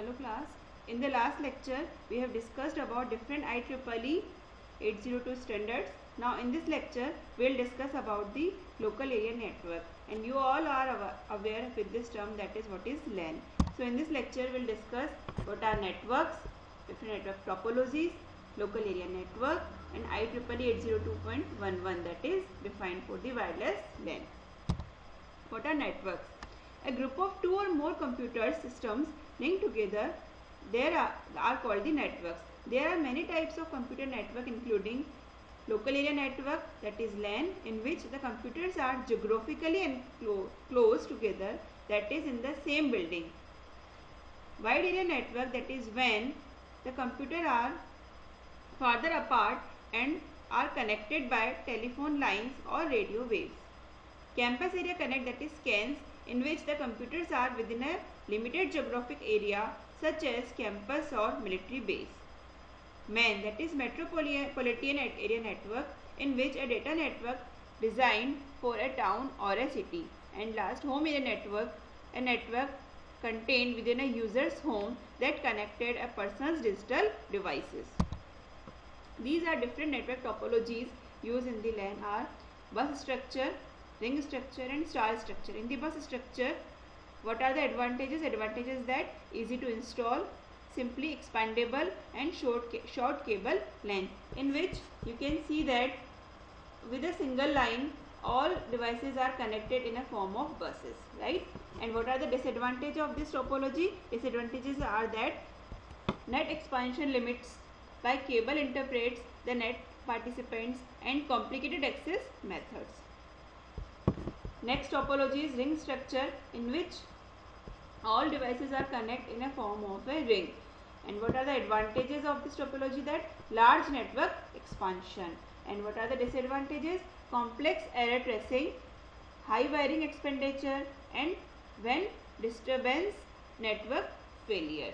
Hello class. In the last lecture, we have discussed about different IEEE 802 standards. Now in this lecture, we will discuss about the local area network. And you all are aware with this term, that is what is LAN. So in this lecture, we will discuss what are networks, different network topologies, local area network, and IEEE 802.11, that is defined for the wireless LAN. What are networks? A group of two or more computer systems linked together are called the networks. There are many types of computer network, including local area network, that is LAN, in which the computers are geographically and close together, that is in the same building. Wide area network, that is when the computers are farther apart and are connected by telephone lines or radio waves. Campus area connect, that is CANs, in which the computers are within a limited geographic area such as campus or military base. MAN, that is metropolitan area network, in which a data network designed for a town or a city. And last, home area network, a network contained within a user's home that connected a person's digital devices. These are different network topologies used in the LAN are bus structure, ring structure and star structure. In the bus structure, what are the advantages? Advantages that easy to install, simply expandable and short cable length, in which you can see that with a single line all devices are connected in a form of buses, right? And what are the disadvantages of this topology? Disadvantages are that net expansion limits by cable interprets the net participants and complicated access methods. Next topology is ring structure, in which all devices are connected in a form of a ring. And what are the advantages of this topology? That large network expansion. And what are the disadvantages? Complex error tracing, high wiring expenditure, and when disturbance, network failure.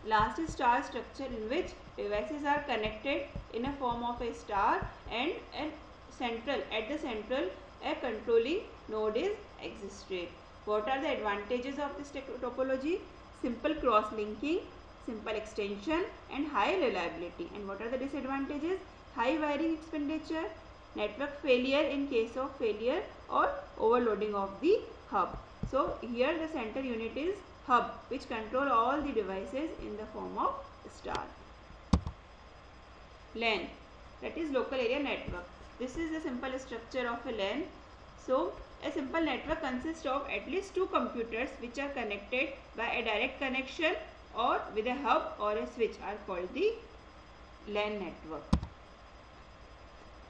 Last is star structure, in which devices are connected in a form of a star and at the central a controlling node is existed. What are the advantages of this topology? Simple cross-linking, simple extension and high reliability. And what are the disadvantages? High wiring expenditure, network failure in case of failure or overloading of the hub. So here the center unit is hub, which control all the devices in the form of star. LAN, that is local area network. This is the simple structure of a LAN. So a simple network consists of at least two computers which are connected by a direct connection or with a hub or a switch are called the LAN network.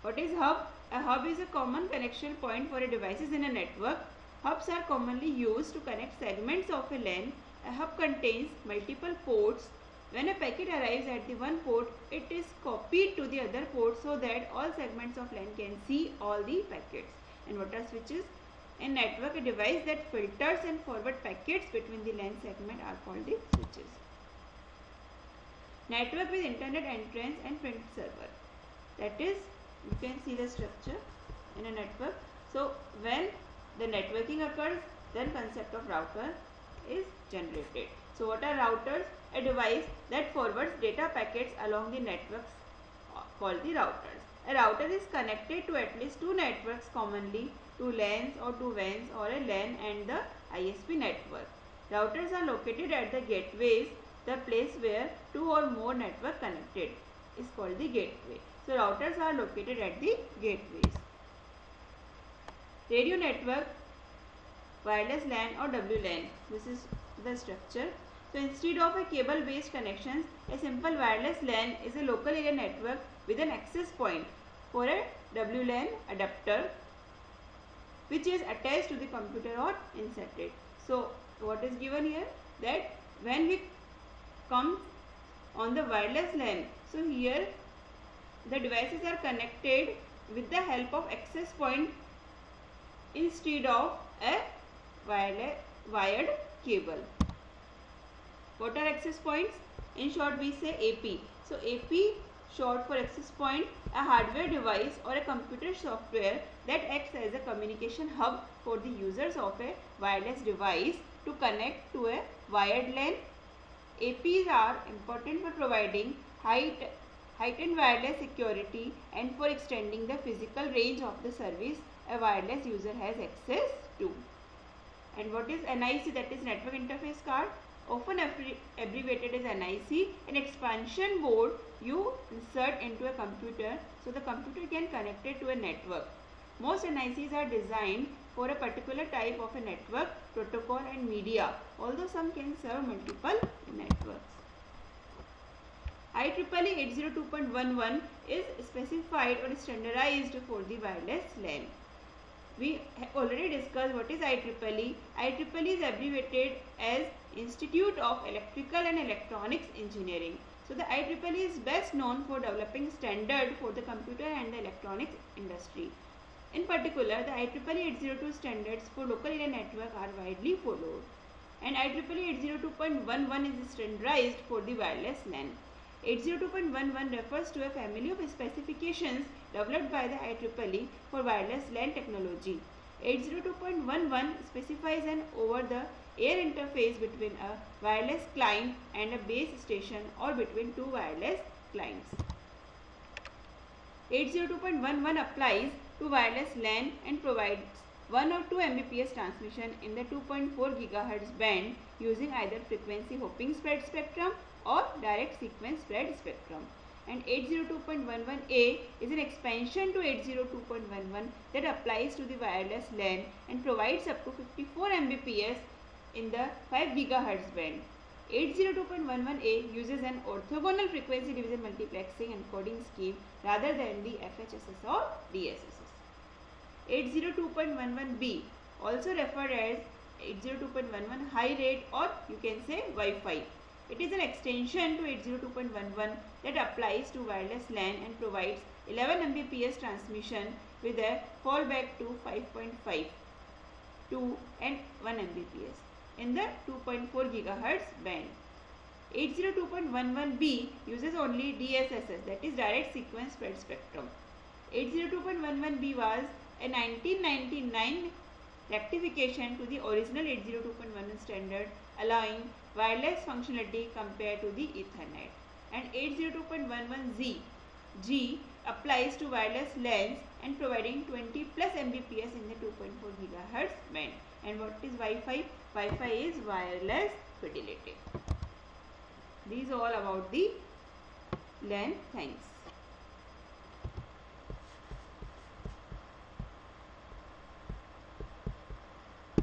What is hub? A hub is a common connection point for devices in a network. Hubs are commonly used to connect segments of a LAN. A hub contains multiple ports. When a packet arrives at the one port, it is copied to the other port so that all segments of LAN can see all the packets. And what are switches? In network, a device that filters and forwards packets between the LAN segment are called the switches. Network with internet entrance and print server. That is, you can see the structure in a network. So when the networking occurs, then concept of router is generated. So what are routers? A device that forwards data packets along the networks called the routers. A router is connected to at least two networks, commonly two LANs or two WANs, or a LAN and the ISP network. Routers are located at the gateways. The place where two or more networks connected is called the gateway. So routers are located at the gateways. Radio network, wireless LAN or WLAN. This is the structure. So instead of a cable-based connections, a simple wireless LAN is a local area network with an access point for a WLAN adapter, which is attached to the computer or inserted. So what is given here? That when we come on the wireless LAN, so here the devices are connected with the help of access point instead of a wired cable. What are access points? In short, we say AP. So AP, short for access point, a hardware device or a computer software that acts as a communication hub for the users of a wireless device to connect to a wired LAN. APs are important for providing heightened wireless security and for extending the physical range of the service a wireless user has access to. And what is NIC? That is Network Interface Card, often abbreviated as NIC, an expansion board you insert into a computer so the computer can connect it to a network. Most NICs are designed for a particular type of a network, protocol and media, although some can serve multiple networks. IEEE 802.11 is specified or standardized for the wireless LAN. We have already discussed what is IEEE. IEEE is abbreviated as Institute of Electrical and Electronics Engineering. So the IEEE is best known for developing standard for the computer and the electronics industry. In particular, the IEEE 802 standards for local area network are widely followed, and IEEE 802.11 is standardized for the wireless LAN. 802.11 refers to a family of specifications developed by the IEEE for wireless LAN technology. 802.11 specifies an over-the-air interface between a wireless client and a base station or between two wireless clients. 802.11 applies to wireless LAN and provides 1 or 2 Mbps transmission in the 2.4 GHz band using either frequency hopping spread spectrum or direct sequence spread spectrum. And 802.11a is an expansion to 802.11 that applies to the wireless LAN and provides up to 54 Mbps in the 5 GHz band. 802.11a uses an orthogonal frequency division multiplexing encoding scheme rather than the FHSS or DSSS. 802.11b, also referred as 802.11 high rate or you can say Wi-Fi. It is an extension to 802.11 that applies to wireless LAN and provides 11 Mbps transmission with a fallback to 5.5, 2 and 1 Mbps in the 2.4 GHz band. 802.11b uses only DSSS, that is direct sequence spread spectrum. 802.11b was a 1999 rectification to the original 802.11 standard, allowing wireless functionality compared to the Ethernet. And 802.11g applies to wireless LANs and providing 20 plus Mbps in the 2.4 GHz band. And what is Wi-Fi? Wi-Fi is wireless fidelity. These are all about the LAN. Thanks.